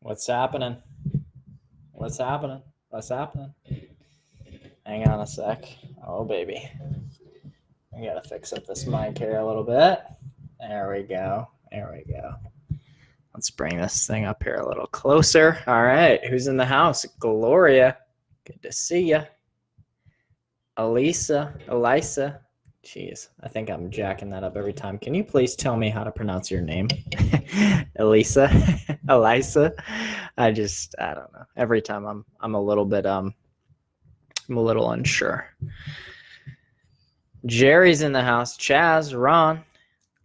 What's happening? What's happening? What's happening? Hang on a sec. Oh, baby. I gotta fix up this mic here a little bit. There we go. There we go. Let's bring this thing up here a little closer. All right. Who's in the house? Gloria. Good to see you. Elisa. Jeez, I think I'm jacking that up every time. Can you please tell me how to pronounce your name? Elisa. I don't know. Every time I'm a little bit I'm a little unsure. Jerry's in the house. Chaz, Ron,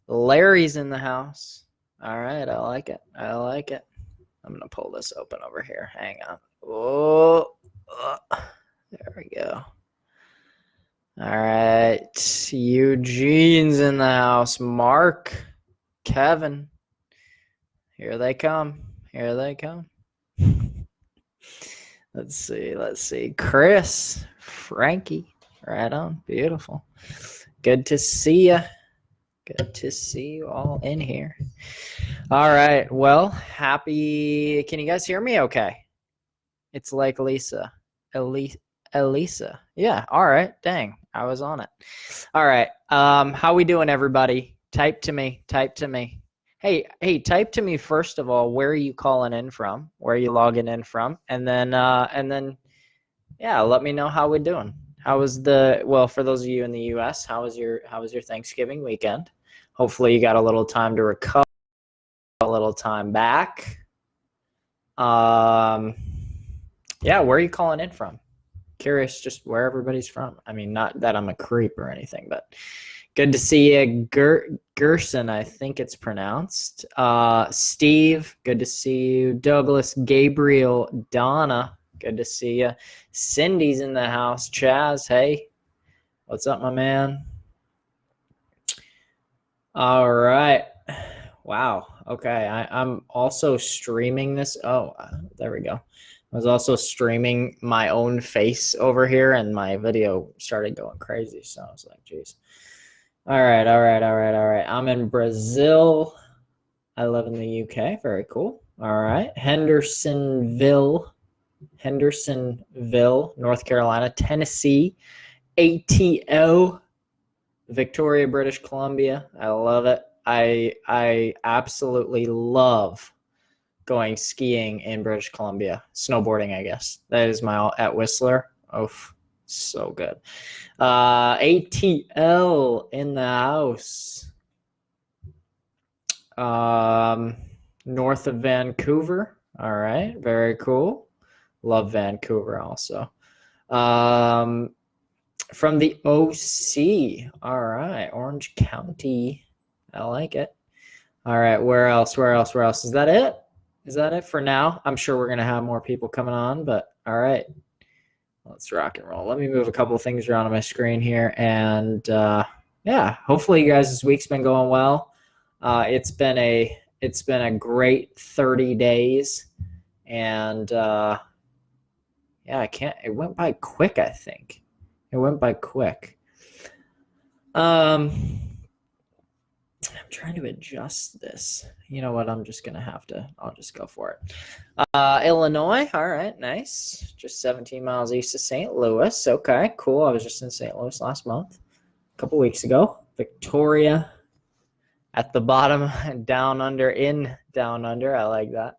Larry's in the house. All right, I like it. I'm gonna pull this open over here. Hang on. Oh, there we go. All right, Eugene's in the house. Mark, Kevin, here they come. Let's see. Chris, Frankie, right on. Beautiful. Good to see you. Good to see you all in here. All right. Well, happy. Can you guys hear me okay? It's like Elisa. Yeah. All right. Dang. I was on it. All right. How we doing, everybody? Type to me. Hey, type to me first of all, where are you calling in from? Where are you logging in from? And then yeah, let me know how we're doing. How was for those of you in the US, how was your Thanksgiving weekend? Hopefully you got a little time to recover, a little time back. Yeah, where are you calling in from? Curious just where everybody's from. I mean, not that I'm a creep or anything, but good to see you. Gerson, I think it's pronounced. Steve, good to see you. Douglas, Gabriel, Donna, good to see you. Cindy's in the house. Chaz, hey. What's up, my man? All right. Wow. Okay. I'm also streaming this. Oh, there we go. I was also streaming my own face over here, and my video started going crazy. So I was like, geez. All right. I'm in Brazil. I live in the UK. Very cool. All right. Hendersonville, North Carolina. Tennessee, ATO, Victoria, British Columbia. I love it. I absolutely love going skiing in British Columbia. Snowboarding, I guess. That is my at Whistler. Oh, so good. ATL in the house. North of Vancouver. All right. Very cool. Love Vancouver also. From the OC. All right. Orange County. I like it. All right. Where else? Is that it? Is that it for now? I'm sure we're going to have more people coming on, but all right. Let's rock and roll. Let me move a couple of things around on my screen here. And yeah, hopefully you guys, this week's been going well. It's been a great 30 days. And yeah, it went by quick, I think. It went by quick. I'm trying to adjust this. You know what? I'll just go for it. Illinois. All right. Nice. Just 17 miles east of St. Louis. Okay, cool. I was just in St. Louis last month, a couple weeks ago. Victoria at the bottom, down under. I like that.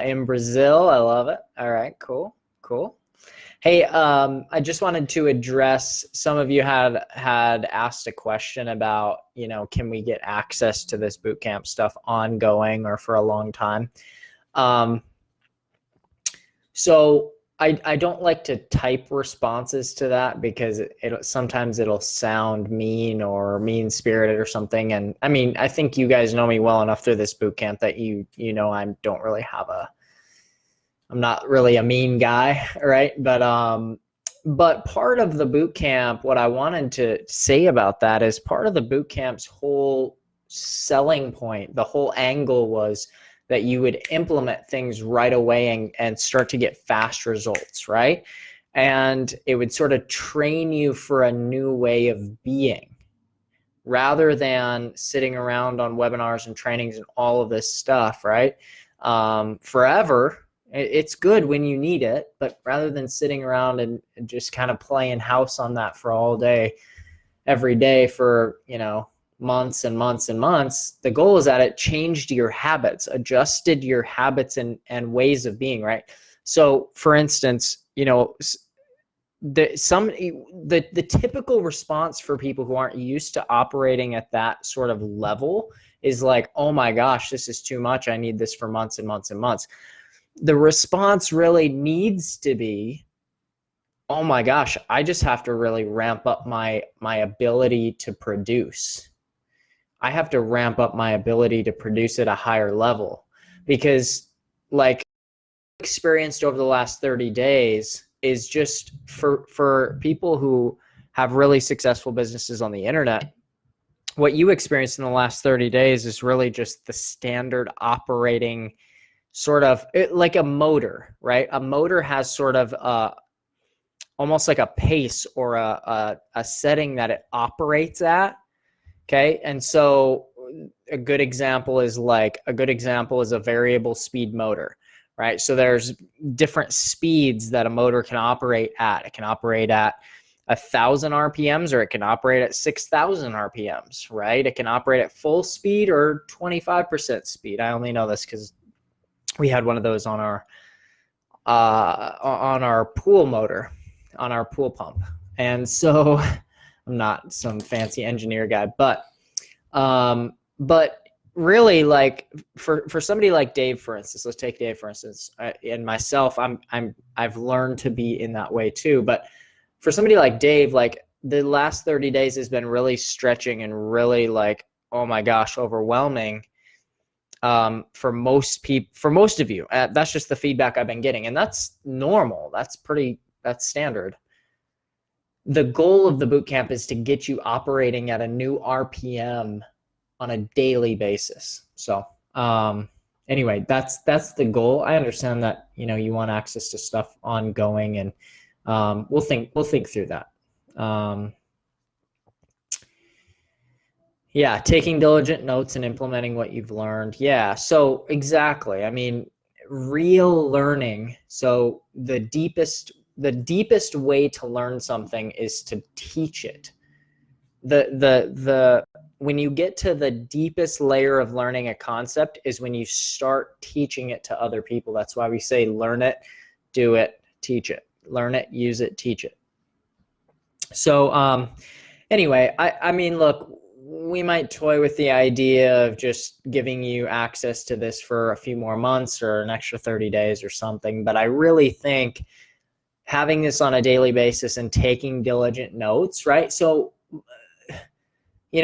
In Brazil. I love it. All right. Cool. Hey, I just wanted to address, some of you had asked a question about, can we get access to this bootcamp stuff ongoing or for a long time? So I don't like to type responses to that because sometimes it'll sound mean or mean-spirited or something. And I mean, I think you guys know me well enough through this bootcamp that I'm not really a mean guy, right? But part of the boot camp, what I wanted to say about that is part of the boot camp's whole selling point, the whole angle was that you would implement things right away and start to get fast results, right? And it would sort of train you for a new way of being rather than sitting around on webinars and trainings and all of this stuff, right? forever. It's good when you need it, but rather than sitting around and just kind of playing house on that for all day, every day for, months and months and months, the goal is that it changed your habits, adjusted your habits and ways of being, right? So for instance, the typical response for people who aren't used to operating at that sort of level is like, oh my gosh, this is too much. I need this for months and months and months. The response really needs to be, oh my gosh, I just have to really ramp up my ability to produce. I have to ramp up my ability to produce at a higher level, because like experienced over the last 30 days is just for people who have really successful businesses on the internet. What you experienced in the last 30 days is really just the standard operating sort of like a motor, right? A motor has sort of almost like a pace or a setting that it operates at. Okay. And so a good example is a variable speed motor, right? So there's different speeds that a motor can operate at. It can operate at 1,000 RPMs, or it can operate at 6,000 RPMs, right? It can operate at full speed or 25% speed. I only know this because we had one of those on our pool motor, on our pool pump. And so I'm not some fancy engineer guy, but really, like for somebody like Dave, for instance, let's take Dave, for instance, and myself, I've learned to be in that way too. But for somebody like Dave, like the last 30 days has been really stretching and really like, oh my gosh, overwhelming. For most people, for most of you, that's just the feedback I've been getting. And that's normal. That's standard. The goal of the bootcamp is to get you operating at a new RPM on a daily basis. So anyway, that's the goal. I understand that, you want access to stuff ongoing, and we'll think through that. Yeah, taking diligent notes and implementing what you've learned. Yeah, so exactly. I mean, real learning. So the deepest way to learn something is to teach it. When you get to the deepest layer of learning a concept is when you start teaching it to other people. That's why we say learn it, do it, teach it. Learn it, use it, teach it. So anyway, I mean, look, we might toy with the idea of just giving you access to this for a few more months or an extra 30 days or something, but I really think having this on a daily basis and taking diligent notes, right? So we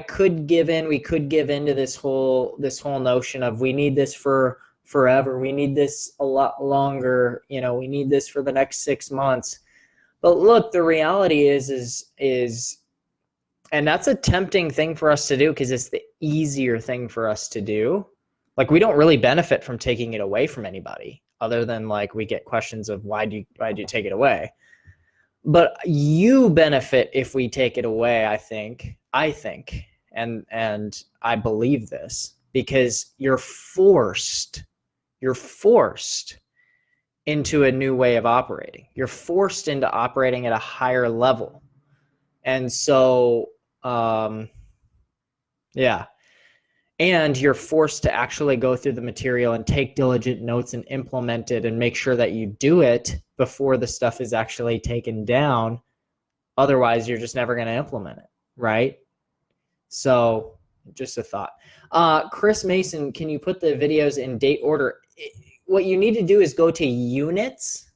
could give into this whole notion of we need this for forever. We need this a lot longer. We need this for the next 6 months. But look, the reality is, and that's a tempting thing for us to do because it's the easier thing for us to do. Like, we don't really benefit from taking it away from anybody, other than like we get questions of why do you take it away? But you benefit if we take it away, I think, and I believe this, because you're forced into a new way of operating. You're forced into operating at a higher level. And so, yeah. And you're forced to actually go through the material and take diligent notes and implement it and make sure that you do it before the stuff is actually taken down. Otherwise, you're just never going to implement it, right? So just a thought. Chris Mason, can you put the videos in date order? What you need to do is go to units,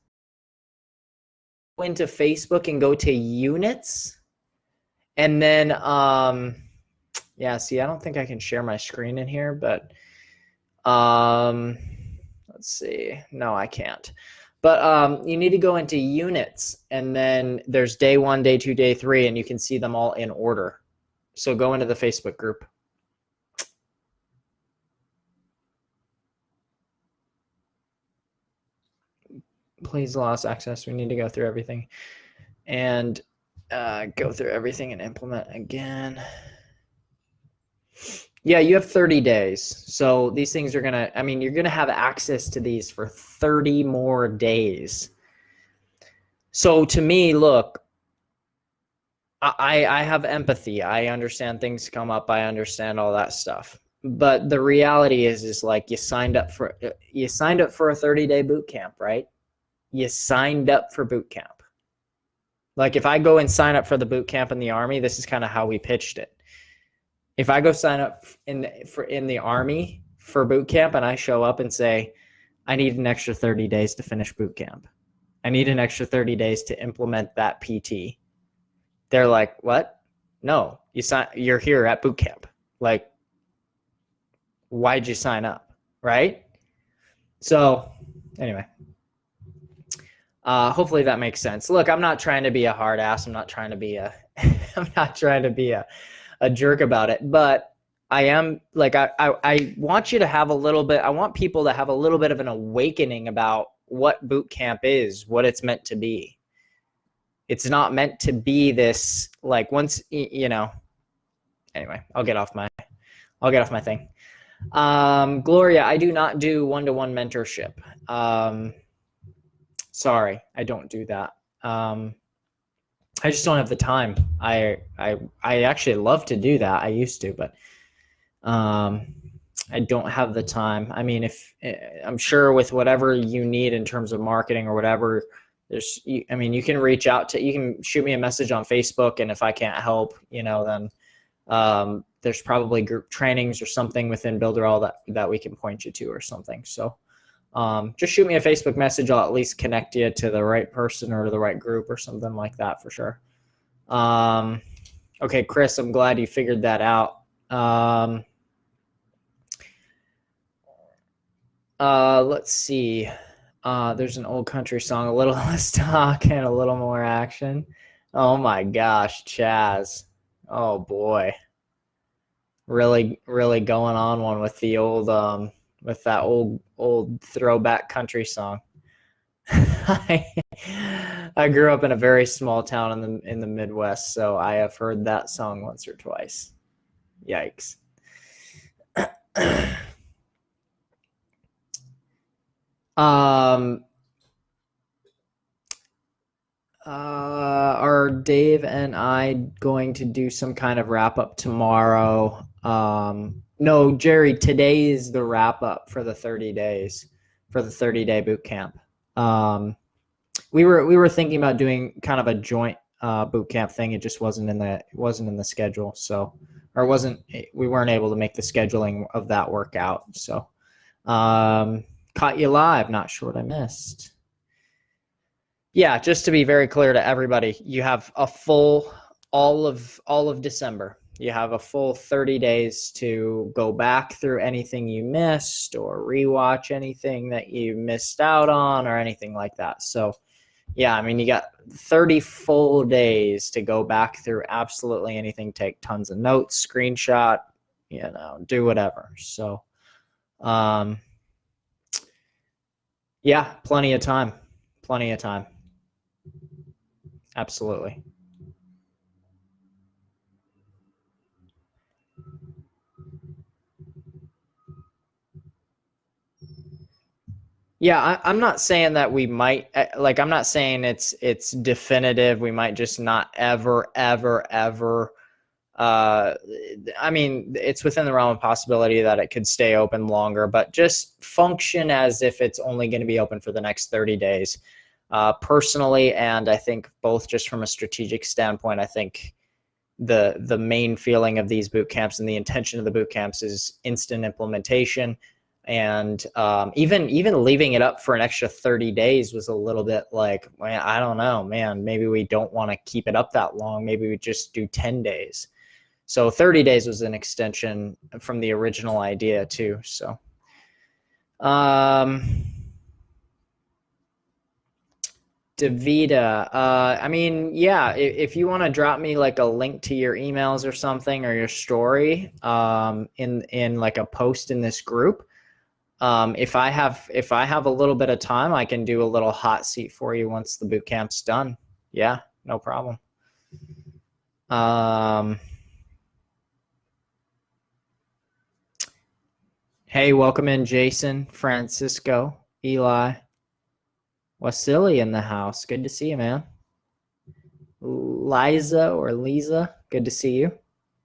go into Facebook and go to units. And then, yeah, see, I don't think I can share my screen in here, but let's see. No, I can't. But you need to go into units, and then there's day 1, day 2, day 3, and you can see them all in order. So go into the Facebook group. Please lost access. We need to go through everything and go through everything and implement again. Yeah, you have 30 days. So these things are going to, I mean, you're going to have access to these for 30 more days. So to me, look, I have empathy. I understand things come up. I understand all that stuff. But the reality is like you signed up for a 30-day boot camp, right? You signed up for boot camp. Like if I go and sign up for the boot camp in the Army, this is kind of how we pitched it. If I go sign up in the Army for boot camp and I show up and say, I need an extra 30 days to finish boot camp. I need an extra 30 days to implement that PT. They're like, what? No, you're here at boot camp. Like, why'd you sign up? Right? So anyway, hopefully that makes sense. Look, I'm not trying to be a hard ass. I'm not trying to be a jerk about it, but I am like, I want you to have a little bit, I want people to have a little bit of an awakening about what boot camp is, what it's meant to be. It's not meant to be this, like once, anyway, I'll get off my thing. Gloria, I do not do one-to-one mentorship. Sorry, I don't do that. I just don't have the time. I actually love to do that. I used to, but I don't have the time. I mean, if I'm sure with whatever you need in terms of marketing or whatever, you can reach out to, you can shoot me a message on Facebook, and if I can't help, then there's probably group trainings or something within Builderall that we can point you to or something. So just shoot me a Facebook message. I'll at least connect you to the right person or to the right group or something like that for sure. Okay, Chris, I'm glad you figured that out. Let's see. There's an old country song, a little less talk and a little more action. Oh my gosh, Chaz. Oh boy. Really, really going on one with the old, with that old throwback country song. I grew up in a very small town in the Midwest, so I have heard that song once or twice. Yikes. Are Dave and I going to do some kind of wrap up tomorrow? No, Jerry, today is the wrap up for the 30 days, for the 30-day boot camp. We were thinking about doing kind of a joint boot camp thing. It just wasn't in the schedule. So, or we weren't able to make the scheduling of that work out. So, caught you live. Not sure what I missed. Yeah, just to be very clear to everybody, you have a full all of December. You have a full 30 days to go back through anything you missed or rewatch anything that you missed out on or anything like that. So, yeah, I mean, you got 30 full days to go back through absolutely anything, take tons of notes, screenshot, do whatever. So, yeah, plenty of time. Absolutely. Yeah, I'm not saying that we might, like, I'm not saying it's definitive. We might just not ever. I mean, it's within the realm of possibility that it could stay open longer, but just function as if it's only going to be open for the next 30 days. Personally, and I think both just from a strategic standpoint, I think the main feeling of these boot camps and the intention of the boot camps is instant implementation. And even leaving it up for an extra 30 days was a little bit like, man, I don't know, man, maybe we don't want to keep it up that long. Maybe we just do 10 days. So 30 days was an extension from the original idea too. So, Davida, I mean, yeah, if you want to drop me like a link to your emails or something, or your story, in like a post in this group, if I have a little bit of time, I can do a little hot seat for you once the boot camp's done. Yeah, no problem. Hey, welcome in, Jason, Francisco, Eli, Wasili in the house. Good to see you, man. Liza or Lisa, good to see you.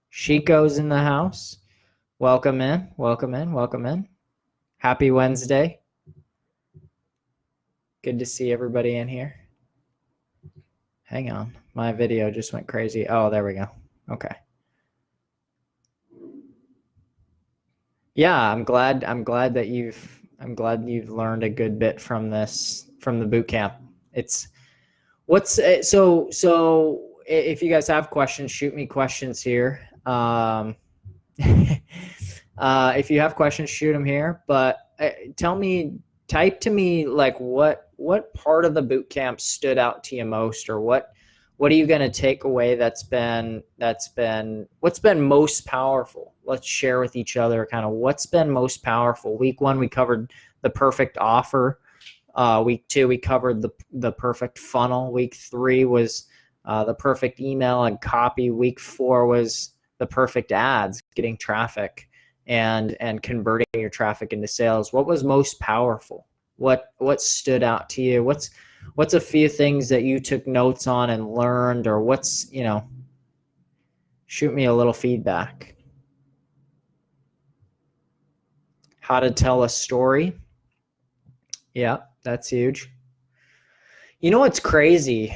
Chico's in the house. Welcome in, welcome in, welcome in. Happy Wednesday. Good to see everybody in here. Hang on, my video just went crazy. Oh, there we go. Okay. Yeah, I'm glad that you've learned a good bit from the boot camp. It's so if you guys have questions, shoot me questions here. If you have questions, shoot them here. But type to me like what part of the boot camp stood out to you most, or what are you going to take away that's been what's been most powerful? Let's share with each other kind of what's been most powerful. Week 1, we covered the perfect offer. Week 2, we covered the perfect funnel. Week 3 was the perfect email and copy. Week 4 was the perfect ads, getting traffic and converting your traffic into sales. What was most powerful? What stood out to you? What's a few things that you took notes on and learned, or shoot me a little feedback. How to tell a story. Yeah, that's huge. You know what's crazy?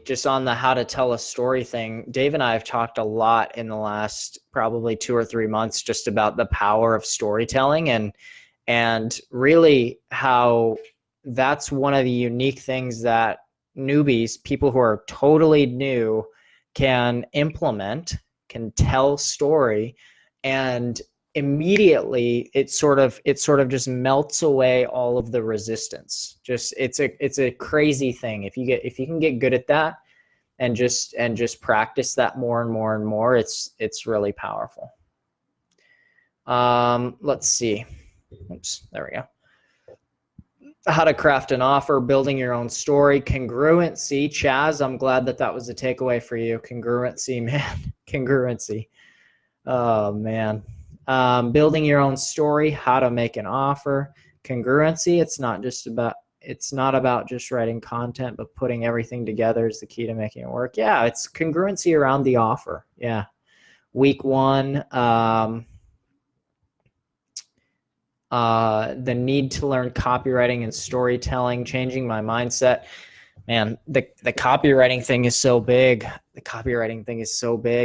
Just on the how to tell a story thing, Dave and I have talked a lot in the last probably 2 or 3 months just about the power of storytelling and really how that's one of the unique things that newbies, people who are totally new, can implement, can tell story, and immediately it sort of just melts away all of the resistance. Just it's a crazy thing. If you can get good at that and just practice that more and more and more, it's really powerful. Let's see. Oops, there we go. How to craft an offer, building your own story, congruency. Chaz, I'm glad that was a takeaway for you. Congruency, man. Congruency. Oh, man. Building your own story, how to make an offer. Congruency, it's not about just writing content, but putting everything together is the key to making it work. Yeah, it's congruency around the offer. Yeah. Week 1, the need to learn copywriting and storytelling, changing my mindset. Man, the copywriting thing is so big.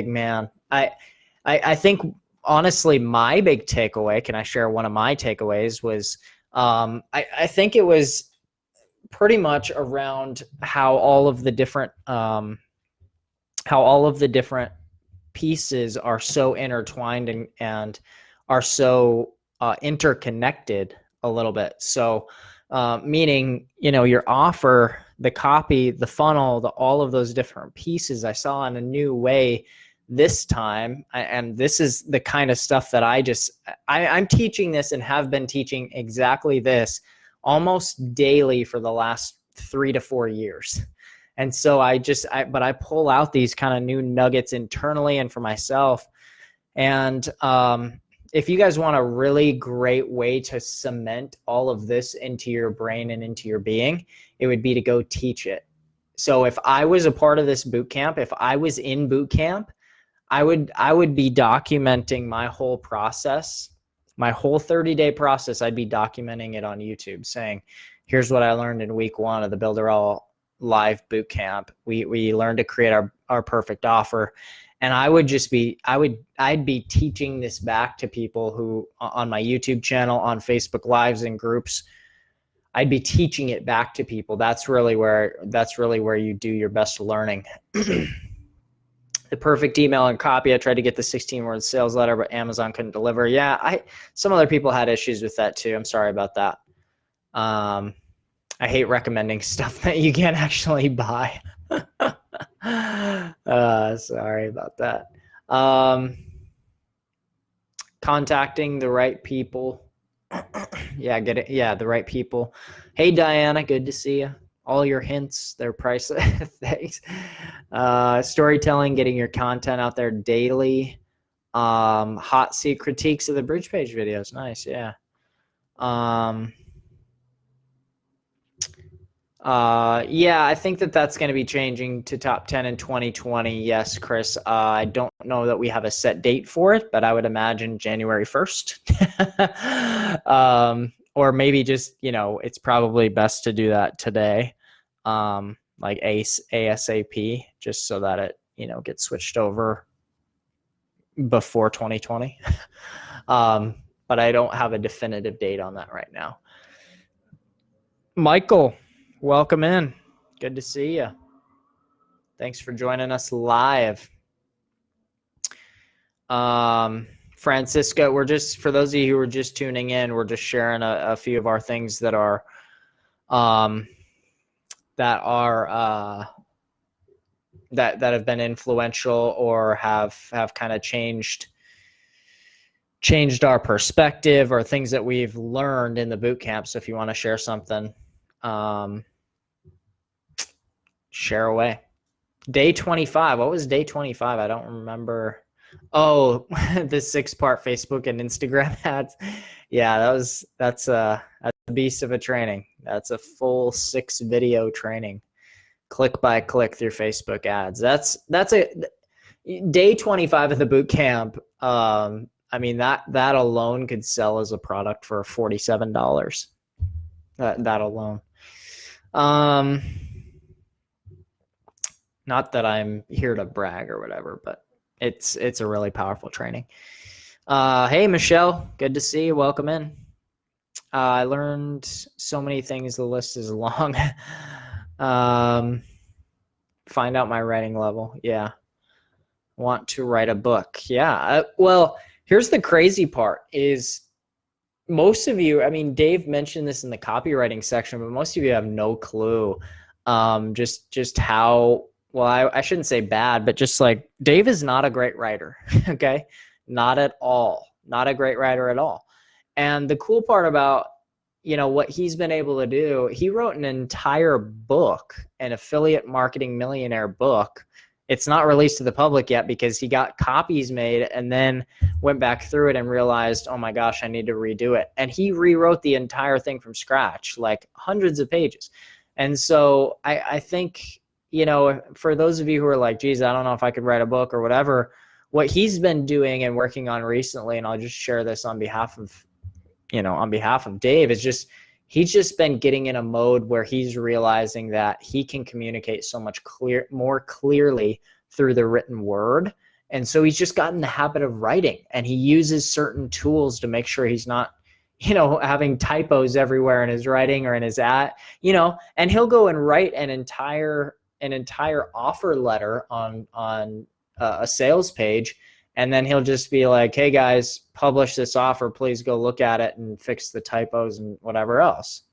Man. I think, honestly, my big takeaway, can I share one of my takeaways, was I think it was pretty much around how all of the different pieces are so intertwined and are so interconnected a little bit. So meaning, your offer, the copy, the funnel, all of those different pieces I saw in a new way this time. And this is the kind of stuff that I'm teaching this and have been teaching exactly this almost daily for the last 3 to 4 years. And so but I pull out these kind of new nuggets internally and for myself. And if you guys want a really great way to cement all of this into your brain and into your being, it would be to go teach it. So if I was a part of this boot camp, if I was in boot camp, I would be documenting my whole process, my whole 30-day process. I'd be documenting it on YouTube, saying, here's what I learned in week 1 of the Builder All Live boot camp. We learned to create our perfect offer. And I'd be teaching this back to people who, on my YouTube channel, on Facebook Lives and groups, I'd be teaching it back to people. That's really where you do your best learning. The perfect email and copy. I tried to get the 16-word sales letter, but Amazon couldn't deliver. Yeah, some other people had issues with that too. I'm sorry about that. I hate recommending stuff that you can't actually buy. Sorry about that. Contacting the right people. Yeah, get it. Yeah, the right people. Hey, Diana, good to see you. All your hints, they're priceless. Thanks. Storytelling, getting your content out there daily. Hot seat critiques of the bridge page videos. Nice. Yeah. Yeah, I think that's going to be changing to top 10 in 2020. Yes, Chris. I don't know that we have a set date for it, but I would imagine January 1st. Or maybe just, it's probably best to do that today. Like ASAP, just so that it, gets switched over before 2020. But I don't have a definitive date on that right now. Michael, welcome in. Good to see you. Thanks for joining us live. Francisco, we're just, for those of you who are just tuning in, we're just sharing a few of our things that have been influential or have kind of changed our perspective, or things that we've learned in the boot camp. So if you want to share something, share away. Day 25. What was day 25? I don't remember. Oh, the 6-part Facebook and Instagram ads. Yeah, that's a beast of a training. That's a full 6 video training, click by click through Facebook ads. That's a day 25 of the boot camp. I mean, that alone could sell as a product for $47. That alone. Not that I'm here to brag or whatever, but it's a really powerful training. Hey, Michelle, good to see you. Welcome in. I learned so many things. The list is long. Find out my writing level. Yeah. Want to write a book. Yeah. Well, here's the crazy part is most of you, I mean, Dave mentioned this in the copywriting section, but most of you have no clue just how, well, I shouldn't say bad, but just like Dave is not a great writer. Okay. Not at all. Not a great writer at all. And the cool part about, what he's been able to do, he wrote an entire book, an affiliate marketing millionaire book. It's not released to the public yet because he got copies made and then went back through it and realized, oh my gosh, I need to redo it. And he rewrote the entire thing from scratch, like hundreds of pages. And so I think, for those of you who are like, geez, I don't know if I could write a book or whatever, what he's been doing and working on recently, and I'll just share this on behalf of Dave, is just, he's just been getting in a mode where he's realizing that he can communicate so much more clearly through the written word. And so he's just gotten the habit of writing, and he uses certain tools to make sure he's not, having typos everywhere in his writing or in his and he'll go and write an entire offer letter on a sales page. And then he'll just be like, hey guys, publish this offer. Please go look at it and fix the typos and whatever else.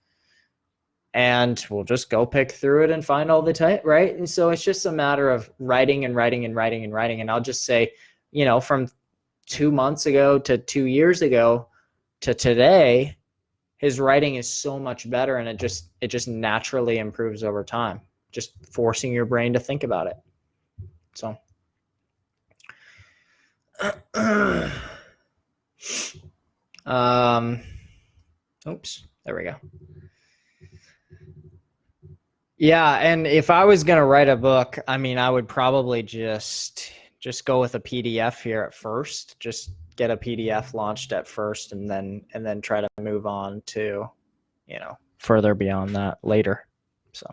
And we'll just go pick through it and find all the right? And so it's just a matter of writing and writing and writing and writing. And I'll just say, from 2 months ago to 2 years ago to today, his writing is so much better, and it just naturally improves over time, just forcing your brain to think about it. So oops, there we go. Yeah, and if I was going to write a book, I mean, I would probably just go with a PDF here at first. Just get a PDF launched at first, and then try to move on to, further beyond that later. So,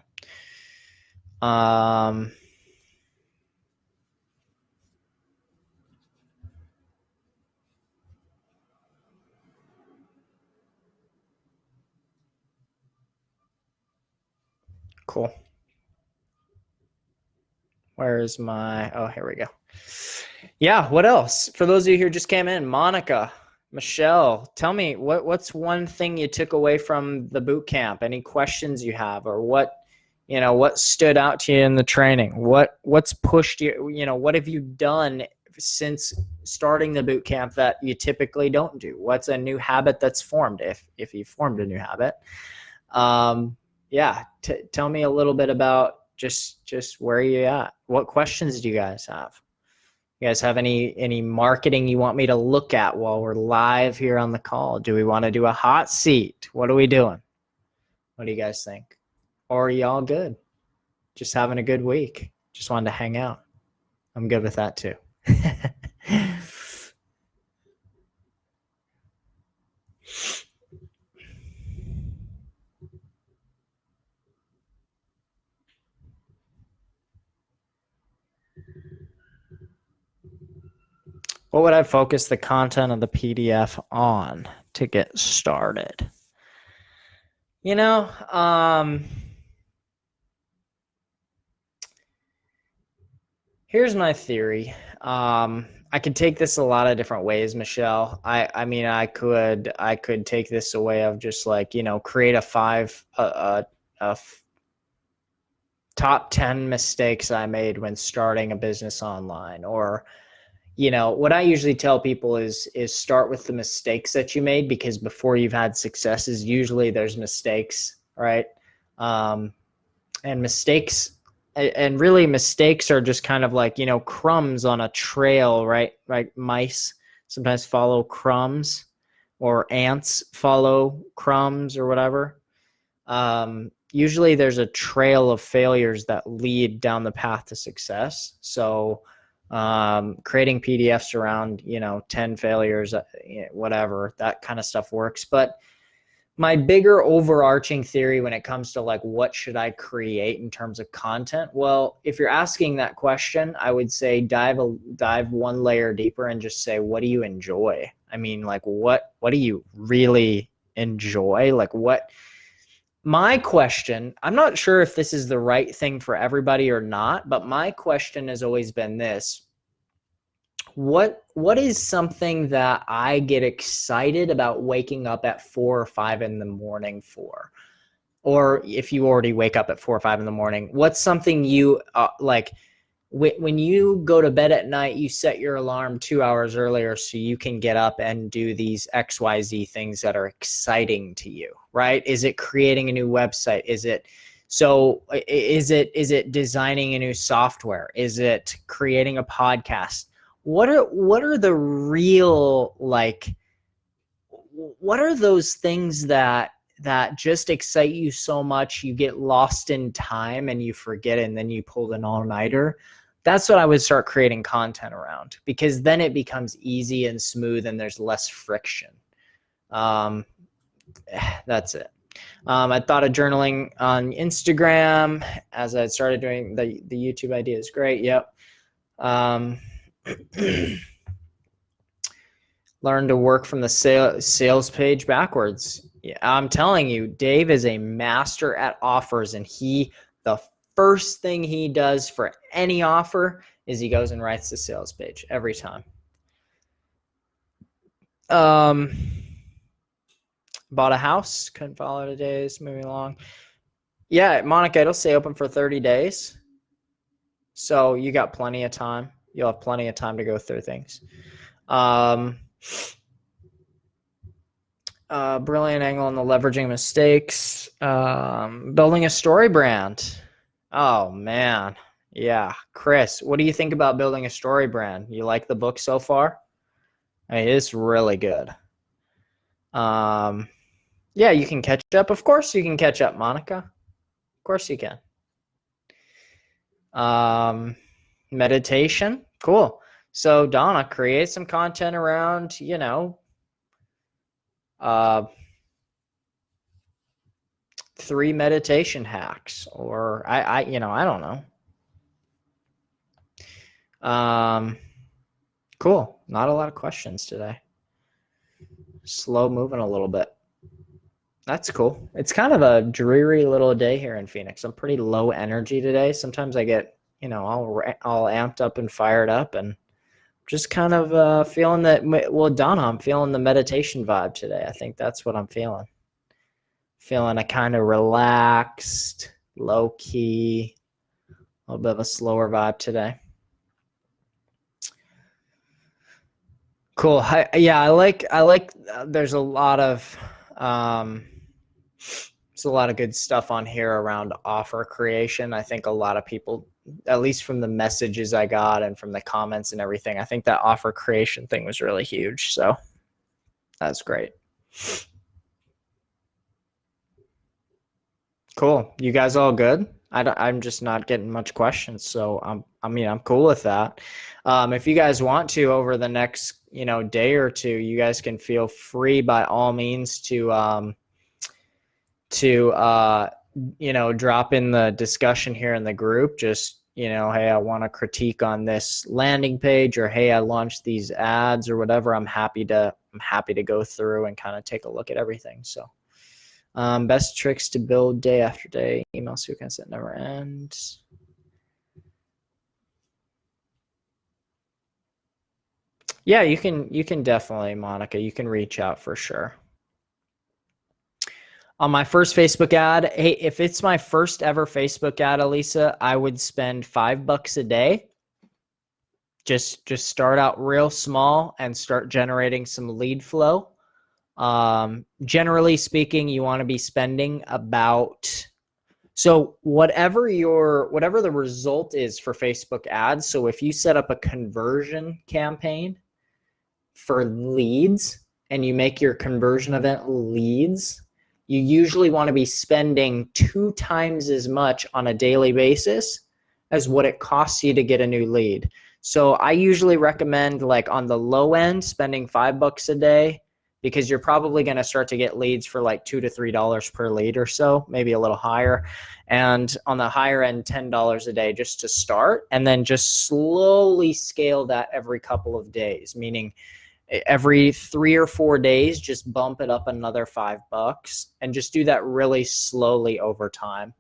cool. Where is my, oh, here we go. Yeah, what else? For those of you who just came in, Monica, Michelle, tell me what's one thing you took away from the boot camp? Any questions you have, or what stood out to you in the training? What's pushed you, what have you done since starting the boot camp that you typically don't do? What's a new habit that's formed, if you formed a new habit? Yeah, tell me a little bit about just where you at. What questions do you guys have? You guys have any marketing you want me to look at while we're live here on the call? Do we want to do a hot seat? What are we doing? What do you guys think? Or are y'all good? Just having a good week. Just wanted to hang out. I'm good with that too. What would I focus the content of the PDF on to get started? You know, here's my theory. I could take this a lot of different ways, Michelle. I mean, I could take this a way of just like, create a top 10 mistakes I made when starting a business online. Or, what I usually tell people is start with the mistakes that you made, because before you've had successes, usually there's mistakes, right? And mistakes, and really mistakes are just kind of like, crumbs on a trail, right? Right. Mice sometimes follow crumbs, or ants follow crumbs, or whatever. Usually there's a trail of failures that lead down the path to success. So creating PDFs around, 10 failures, whatever, that kind of stuff works. But my bigger overarching theory when it comes to like, what should I create in terms of content? Well, if you're asking that question, I would say dive one layer deeper and just say, what do you enjoy? I mean, like, what do you really enjoy? Like, what? My question, I'm not sure if this is the right thing for everybody or not, but my question has always been this. What is something that I get excited about waking up at 4 or 5 in the morning for? Or if you already wake up at 4 or 5 in the morning, what's something you like when you go to bed at night, you set your alarm 2 hours earlier so you can get up and do these XYZ things that are exciting to you, right? Is it creating a new website? Is it designing a new software? Is it creating a podcast? What are the real, like, what are those things that just excite you so much you get lost in time and you forget it, and then you pull an all-nighter? That's what I would start creating content around, because then it becomes easy and smooth and there's less friction. That's it. I thought of journaling on Instagram as I started doing the YouTube idea is great. Yep. Learn to work from the sales page backwards. Yeah, I'm telling you, Dave is a master at offers, and the first thing he does for any offer is he goes and writes the sales page every time. Bought a house, couldn't follow the days, moving along. Yeah, Monica, it'll stay open for 30 days. So you got plenty of time. You'll have plenty of time to go through things. Brilliant angle on the leveraging mistakes. Building a story brand. Oh, man. Yeah. Chris, what do you think about building a story brand? You like the book so far? I mean, it's really good. Yeah, you can catch up. Of course you can catch up, Monica. Of course you can. Meditation. Cool. So Donna, create some content around, 3 meditation hacks, or I don't know. Cool. Not a lot of questions today. Slow moving a little bit. That's cool. It's kind of a dreary little day here in Phoenix. I'm pretty low energy today. Sometimes I get, all amped up and fired up, and just kind of feeling that. Well, Donna, I'm feeling the meditation vibe today. I think that's what I'm feeling. Feeling a kind of relaxed, low key, a little bit of a slower vibe today. Cool. I like. There's a lot of good stuff on here around offer creation. I think a lot of people at least from the messages I got and from the comments and everything, I think that offer creation thing was really huge. So that's great. Cool. You guys all good? I'm just not getting much questions, so I'm cool with that. If you guys want to, over the next day or two, you guys can feel free by all means to drop in the discussion here in the group. Just hey, I want a critique on this landing page, or hey, I launched these ads or whatever. I'm happy to go through and kind of take a look at everything. So. Best tricks to build day after day email sequence that never ends. Yeah, you can definitely, Monica, you can reach out for sure. On my first Facebook ad, hey, if it's my first ever Facebook ad, Elisa, I would spend $5 a day. Just start out real small and start generating some lead flow. Generally speaking, you want to be spending about, so whatever the result is for Facebook ads. So if you set up a conversion campaign for leads and you make your conversion event leads, you usually want to be spending 2 times as much on a daily basis as what it costs you to get a new lead. So I usually recommend, like, on the low end, spending $5 a day, because you're probably going to start to get leads for like $2 to $3 per lead or so, maybe a little higher. And on the higher end, $10 a day just to start, and then just slowly scale that every couple of days, meaning every 3 or 4 days, just bump it up another $5 and just do that really slowly over time.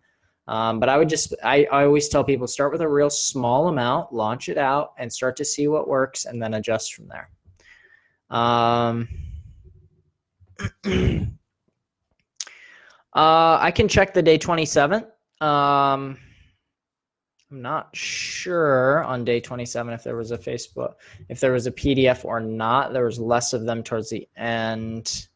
But I always tell people, start with a real small amount, launch it out and start to see what works, and then adjust from there. I can check the day 27. I'm not sure on day 27 if there was a PDF or not. There was less of them towards the end.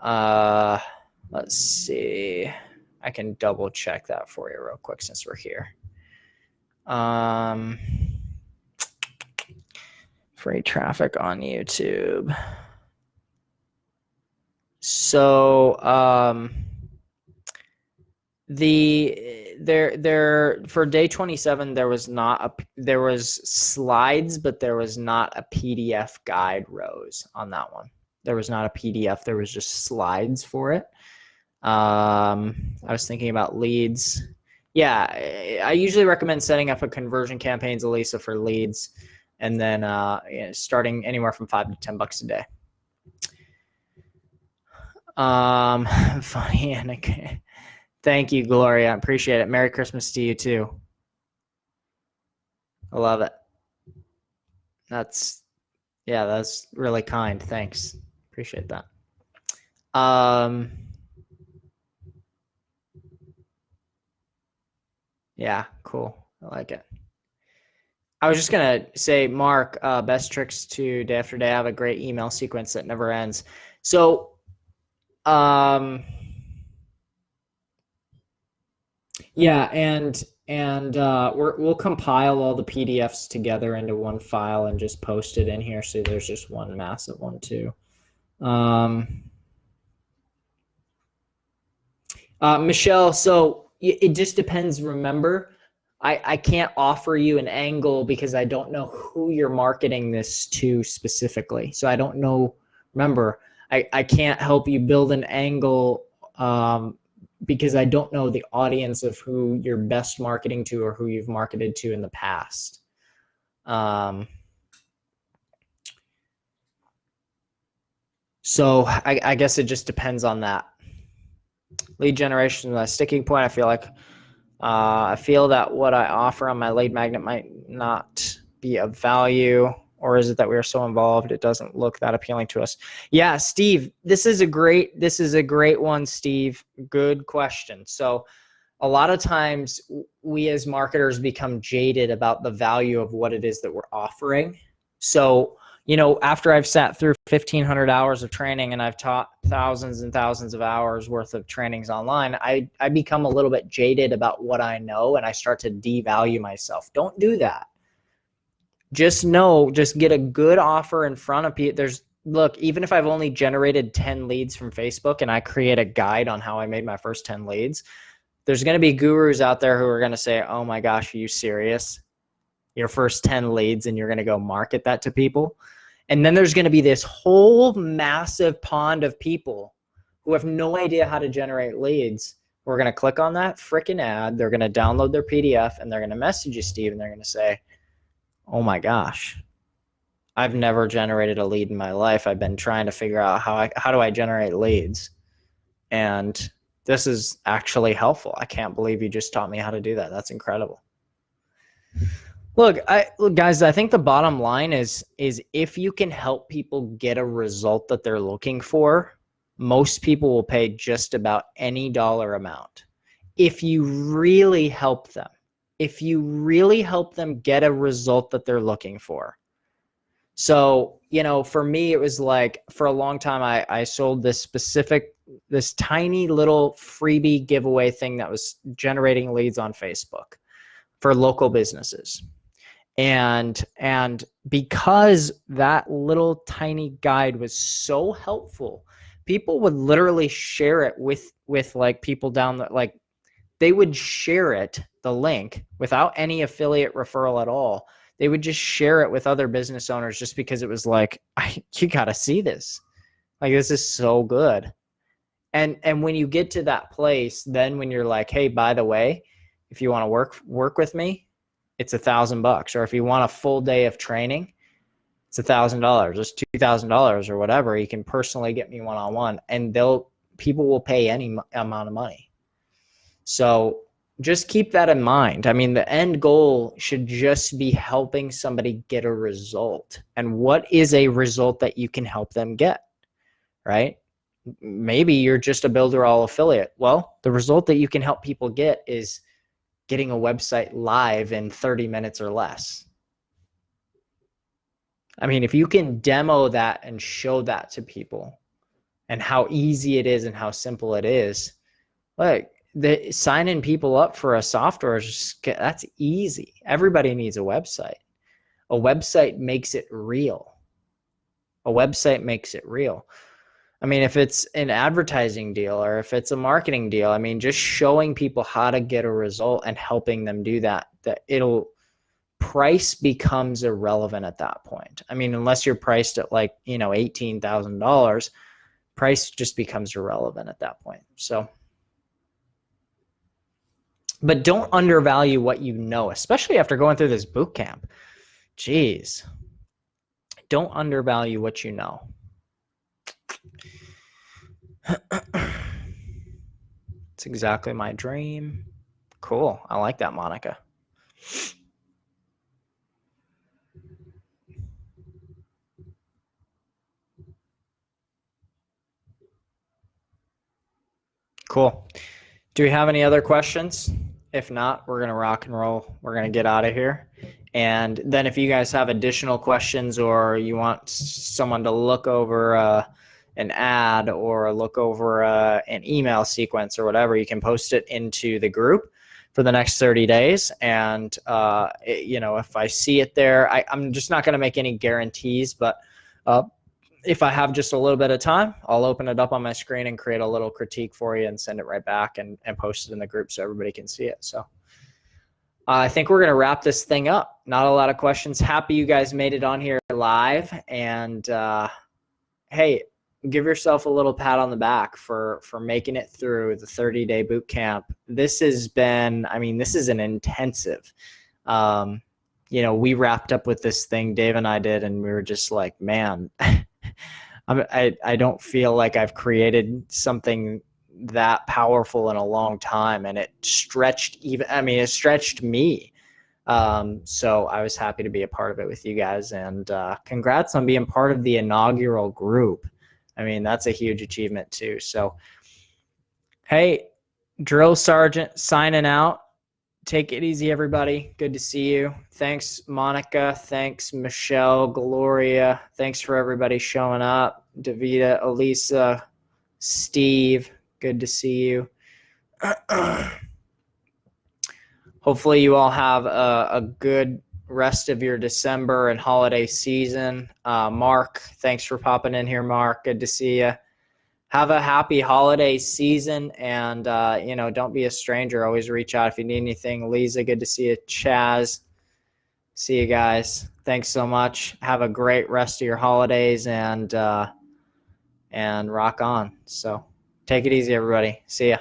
Let's see. I can double check that for you real quick since we're here. Free traffic on YouTube. So for day 27 there was slides, but there was not a PDF guide rows on that one. There was not a PDF, there was just slides for it. I was thinking about leads. Yeah, I usually recommend setting up a conversion campaigns, Elisa, for leads, and then starting anywhere from $5 to $10 a day. Funny, Anna. Thank you, Gloria. I appreciate it. Merry Christmas to you too. I love it. That's really kind. Thanks. Appreciate that. Yeah, cool. I like it. I was just going to say, Mark, best tricks to day after day. I have a great email sequence that never ends. So, yeah, and we'll compile all the PDFs together into one file and just post it in here, so there's just one massive one too. Michelle, so it just depends. Remember, I can't offer you an angle because I don't know who you're marketing this to specifically. So I don't know. Remember, I can't help you build an angle because I don't know the audience of who you're best marketing to or who you've marketed to in the past. So I guess it just depends on that. Lead generation is a sticking point. I feel that what I offer on my lead magnet might not be of value, or is it that we are so involved it doesn't look that appealing to us? Yeah, Steve, this is a great one, Steve. Good question. So a lot of times we as marketers become jaded about the value of what it is that we're offering. So after I've sat through 1,500 hours of training and I've taught thousands and thousands of hours worth of trainings online, I become a little bit jaded about what I know and I start to devalue myself. Don't do that. Just get a good offer in front of people. Look, even if I've only generated 10 leads from Facebook and I create a guide on how I made my first 10 leads, there's going to be gurus out there who are going to say, oh my gosh, are you serious? Your first 10 leads and you're going to go market that to people? And then there's going to be this whole massive pond of people who have no idea how to generate leads. We're going to click on that freaking ad. They're going to download their PDF and they're going to message you, Steve, and they're going to say, oh my gosh, I've never generated a lead in my life. I've been trying to figure out how do I generate leads? And this is actually helpful. I can't believe you just taught me how to do that. That's incredible. Look, guys, I think the bottom line is if you can help people get a result that they're looking for, most people will pay just about any dollar amount. If you really help them, get a result that they're looking for. So, for me, it was like, for a long time, I sold this tiny little freebie giveaway thing that was generating leads on Facebook for local businesses. And because that little tiny guide was so helpful, people would literally share it with like people down the, like they would share it, the link, without any affiliate referral at all. They would just share it with other business owners just because it was like, you got to see this. Like, this is so good. And when you get to that place, then when you're like, hey, by the way, if you want to work with me, it's $1,000. Or if you want a full day of training, it's $1,000. It's $2,000 or whatever. You can personally get me one-on-one, and people will pay any amount of money. So just keep that in mind. I mean, the end goal should just be helping somebody get a result. And what is a result that you can help them get, right? Maybe you're just a Builderall affiliate. Well, the result that you can help people get is getting a website live in 30 minutes or less. I mean, if you can demo that and show that to people and how easy it is and how simple it is, like, signing people up for a software, that's easy. Everybody needs a website. A website makes it real. I mean, if it's an advertising deal or if it's a marketing deal, I mean, just showing people how to get a result and helping them do that price becomes irrelevant at that point. I mean, unless you're priced at like, $18,000, price just becomes irrelevant at that point. So, but don't undervalue what you know, especially after going through this boot camp. Jeez. Don't undervalue what you know. It's exactly my dream. Cool. I like that, Monica. Cool. Do we have any other questions? If not, we're going to rock and roll. We're going to get out of here. And then if you guys have additional questions or you want someone to look over an ad or look over an email sequence or whatever, you can post it into the group for the next 30 days. And, if I see it there, I'm just not going to make any guarantees, but if I have just a little bit of time, I'll open it up on my screen and create a little critique for you and send it right back and post it in the group so everybody can see it. So I think we're going to wrap this thing up. Not a lot of questions. Happy you guys made it on here live. And hey, give yourself a little pat on the back for making it through the 30-day boot camp. This has been, this is an intensive. We wrapped up with this thing, Dave and I did, and we were just like, man, I don't feel like I've created something that powerful in a long time, and it stretched me. So I was happy to be a part of it with you guys, and congrats on being part of the inaugural group. That's a huge achievement too. So, hey, Drill Sergeant signing out. Take it easy, everybody. Good to see you. Thanks, Monica. Thanks, Michelle, Gloria. Thanks for everybody showing up. Davita, Elisa, Steve. Good to see you. Hopefully you all have a good rest of your December and holiday season. Mark, thanks for popping in here, Mark. Good to see you. Have a happy holiday season, and don't be a stranger. Always reach out if you need anything. Lisa, good to see you. Chaz, see you guys. Thanks so much. Have a great rest of your holidays, and rock on. So take it easy, everybody. See ya.